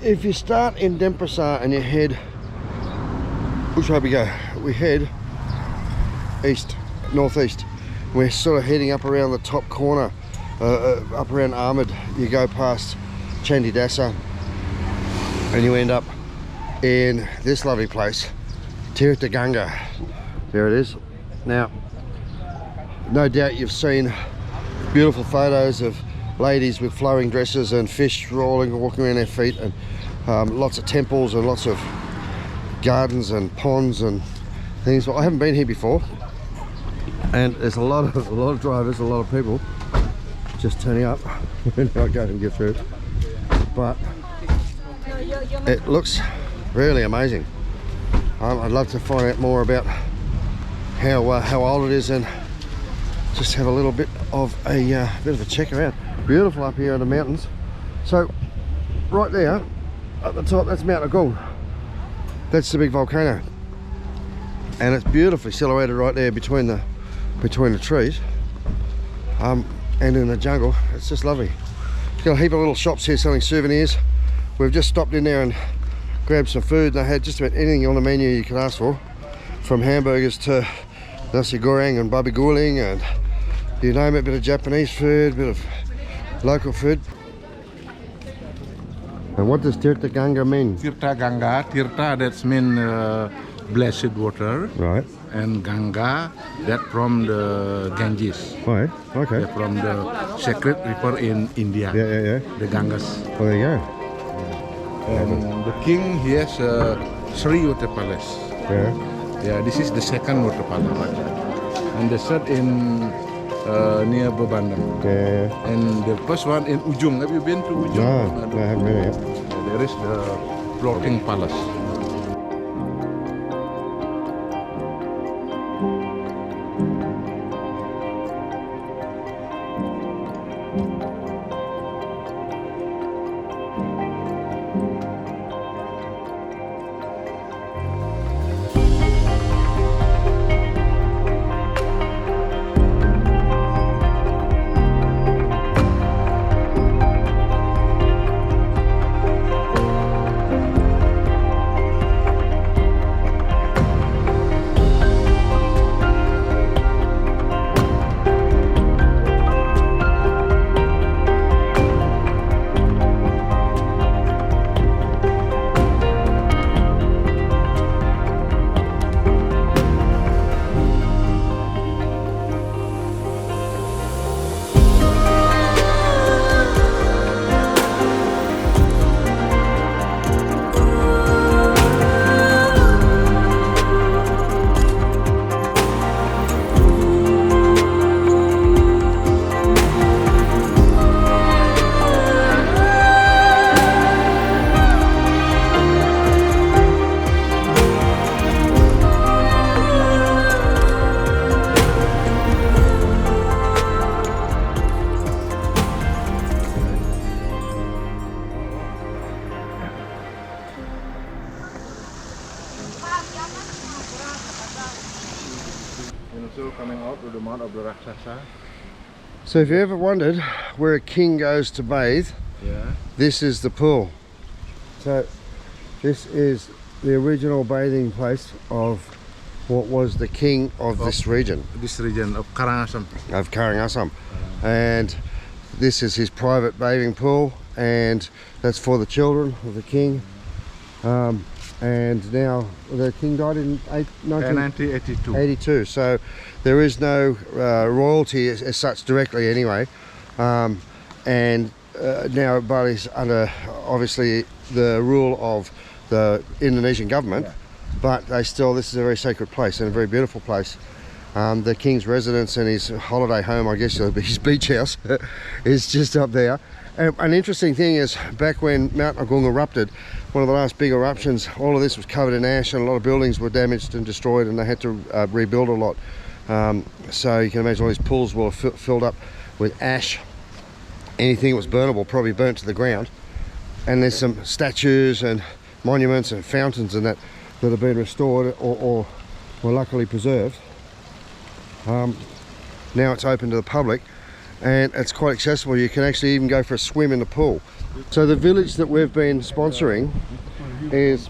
if you start in Denpasar and you head, which way we go? We head east, northeast. We're sort of heading up around the top corner, up around Ahmed. You go past Chandidasa and you end up in this lovely place, Tirta Gangga. There it is. Now, no doubt you've seen beautiful photos of ladies with flowing dresses and fish rolling, walking around their feet, and lots of temples and lots of gardens and ponds and things. Well, I haven't been here before, and there's a lot of drivers, a lot of people just turning up. We're not going to get through, but it looks really amazing. I'd love to find out more about how old it is and just have a little bit of a check around. Beautiful up here in the mountains. So right there at the top, that's Mt Agung. That's the big volcano, and it's beautifully silhouetted right there between the trees, and in the jungle. It's just lovely. It's got a heap of little shops here selling souvenirs. We've just stopped in there and grabbed some food. They had just about anything on the menu you could ask for, from hamburgers to nasi goreng and babi guling and you name it. A bit of Japanese food, a bit of local food. And what does Tirta Gangga mean? Tirta Gangga, Tirta that's mean blessed water. Right. And Ganga, that from the Ganges. Right, okay. They're from the sacred river in India. Yeah. The Ganges. Well, there you go. And the king, he has three water palace. Yeah, this is the second water palace. And the third in near Babandang. Yeah. And the first one in Ujung. Have you been to Ujung? No, I haven't been yet. There is the floating palace. Coming out to the mouth of the Raksasa. So if you ever wondered where a king goes to bathe, this is the pool. So this is the original bathing place of what was the king of this region. This region of Karangasem. Of Karangasem. And this is his private bathing pool, and that's for the children of the king. And now the king died in 1982. So there is no royalty as such directly anyway. And now Bali's under obviously the rule of the Indonesian government, but this is a very sacred place and a very beautiful place. The king's residence and his holiday home, I guess his beach house, is just up there. And an interesting thing is, back when Mt Agung erupted, one of the last big eruptions, all of this was covered in ash and a lot of buildings were damaged and destroyed, and they had to rebuild a lot. So you can imagine all these pools were filled up with ash. Anything that was burnable probably burnt to the ground. And there's some statues and monuments and fountains and that have been restored or luckily preserved. Now it's open to the public, and it's quite accessible. You can actually even go for a swim in the pool. So the village that we've been sponsoring is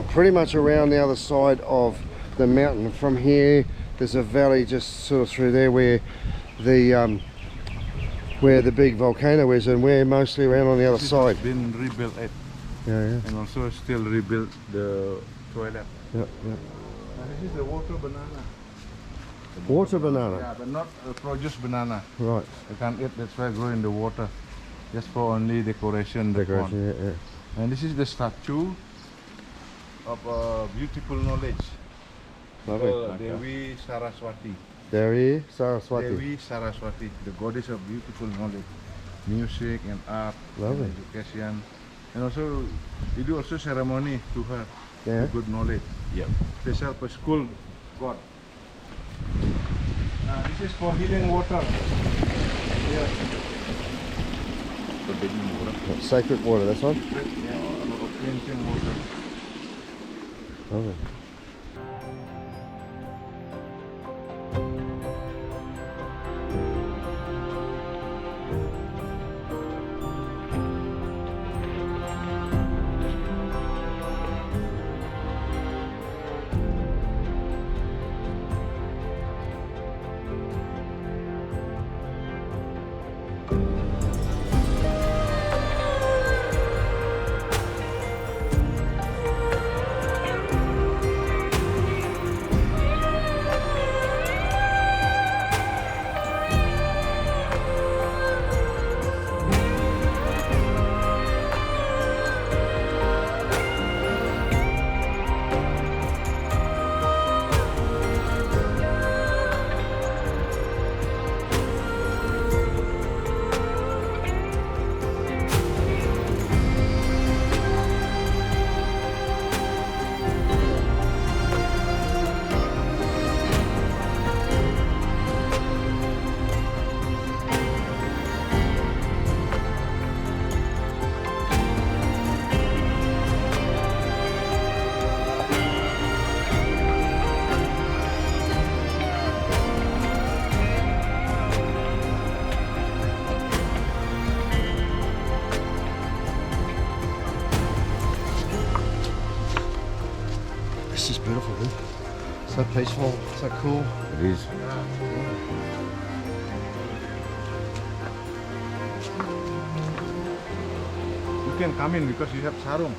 pretty much around the other side of the mountain. From here there's a valley just sort of through there where the big volcano is, and we're mostly around on the other side. It's been rebuilt, and also still rebuilt the toilet. Yep. This is the water banana. Water banana? Yeah, but not produce banana. Right. You can't eat, that's why I grow in the water. Just for only decoration. Yeah. And this is the statue of beautiful knowledge. Lovely. Dewi Saraswati. Dewi Saraswati. Dewi Saraswati, the goddess of beautiful knowledge, music and art, Lovely. and education. And also, you do also ceremony to her, Yeah. good knowledge. Yep. Special for school god. This is for healing water. Yeah. Forbidden water. Sacred water, that's one? Yeah, for cleansing water. Lovely. This is beautiful, dude. So peaceful, so cool. It is. You can come in because you have sarung.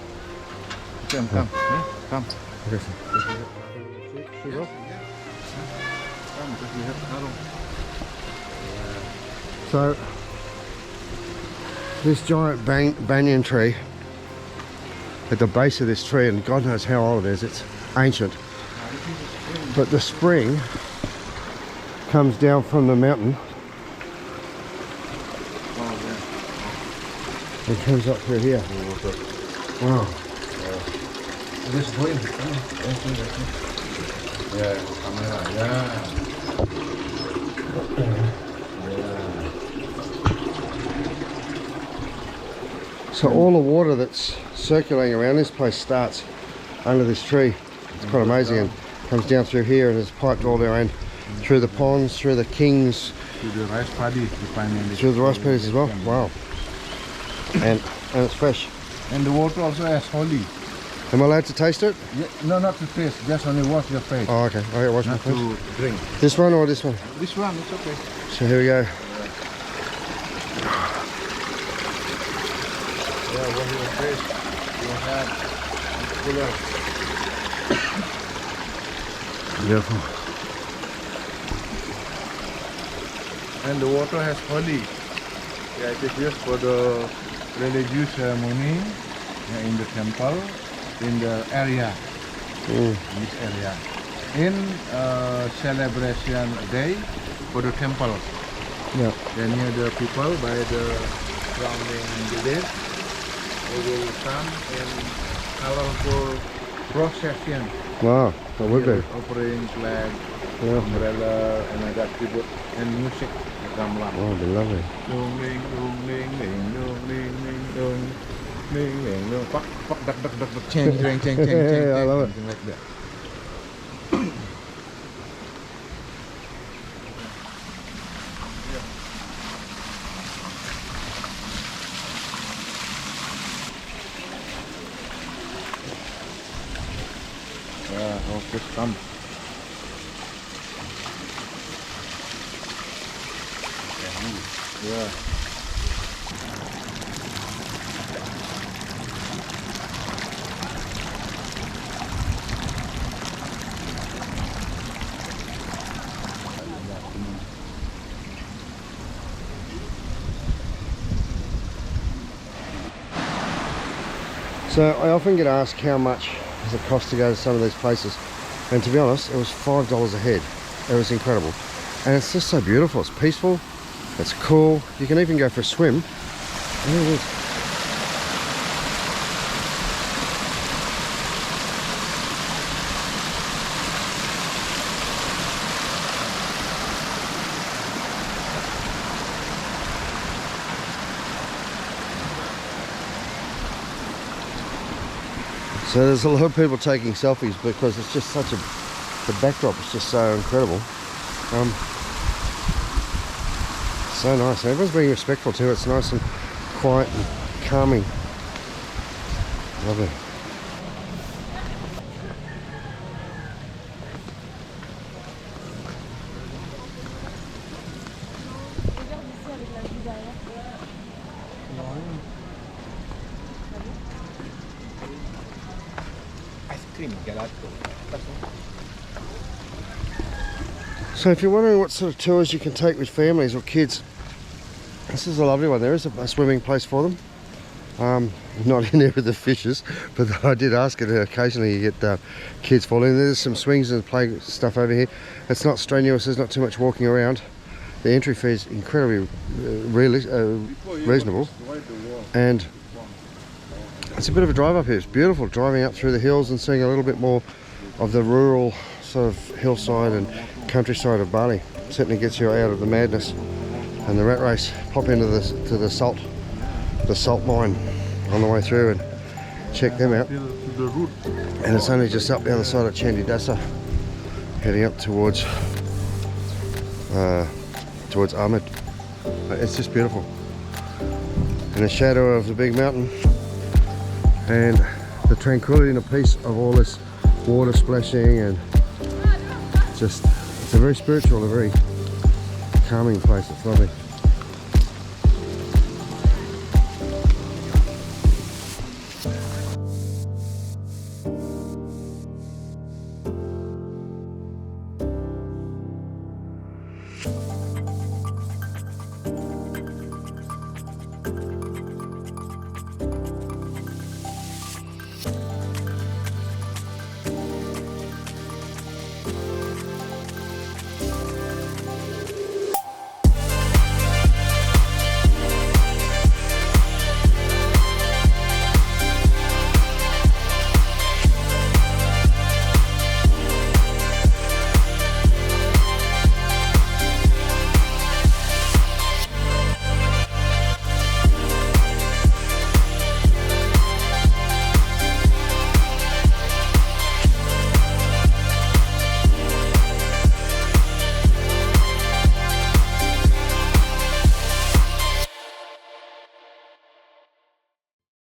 You can come. Come. Okay. Come because you have sarung. So, this giant banyan tree, at the base of this tree, and God knows how old it is, it's ancient, but the spring comes down from the mountain and comes up through here. Wow. Just go in. Yeah, camera. Yeah. So all the water that's circulating around this place starts under this tree. It's quite amazing, and comes down through here and is piped all the way in through the ponds, through the kings, To the rice paddy, through the rice paddies as well. Wow. And it's fresh. And the water also has holy. Am I allowed to taste it? Yeah, no, not to taste, just only wash your face. Oh, okay. Okay, wash my Not face. to drink. This one or this one? This one, it's okay. So here we go. Yeah, wash your face, your hand, cooler. Beautiful. And the water has holy. Yeah, it is used for the religious ceremony in the temple, in the area, in this area. In celebration day for the temple. Yeah. Then here the people by the surrounding village, they will come in colorful procession. Wow. That would be. Offering flag, Yeah. umbrella, and I got keyboard and music. Gamelan. Oh, it'd be lovely. Dung ling dung ling ling dung ling ling dung ling ling dung. Pak pak dak dak dak dak. Cheng cheng cheng cheng cheng. Yeah, I love it. Something like that. Yeah, okay, come. Yeah. So I often get asked how much does it cost to go to some of these places, and to be honest, it was $5 a head. It was incredible, and it's just so beautiful. It's peaceful, it's cool. You can even go for a swim. There it is. So there's a lot of people taking selfies because it's just such a, the backdrop is just so incredible. So nice. Everyone's being respectful too. It's nice and quiet and calming. Lovely. So if you're wondering what sort of tours you can take with families or kids, this is a lovely one. There is a swimming place for them. Not in there with the fishes, but I did ask it. Occasionally you get kids falling. There's some swings and play stuff over here. It's not strenuous, there's not too much walking around. The entry fee is incredibly reasonable, and it's a bit of a drive up here. It's beautiful driving up through the hills and seeing a little bit more of the rural sort of hillside and countryside of Bali. Certainly gets you out of the madness and the rat race. Pop into the salt mine on the way through and check them out. And it's only just up the other side of Chandidasa, heading up towards Ahmed. It's just beautiful. In the shadow of the big mountain, and the tranquility and the peace of all this water splashing, and just, it's a very spiritual, a very calming place. It's lovely.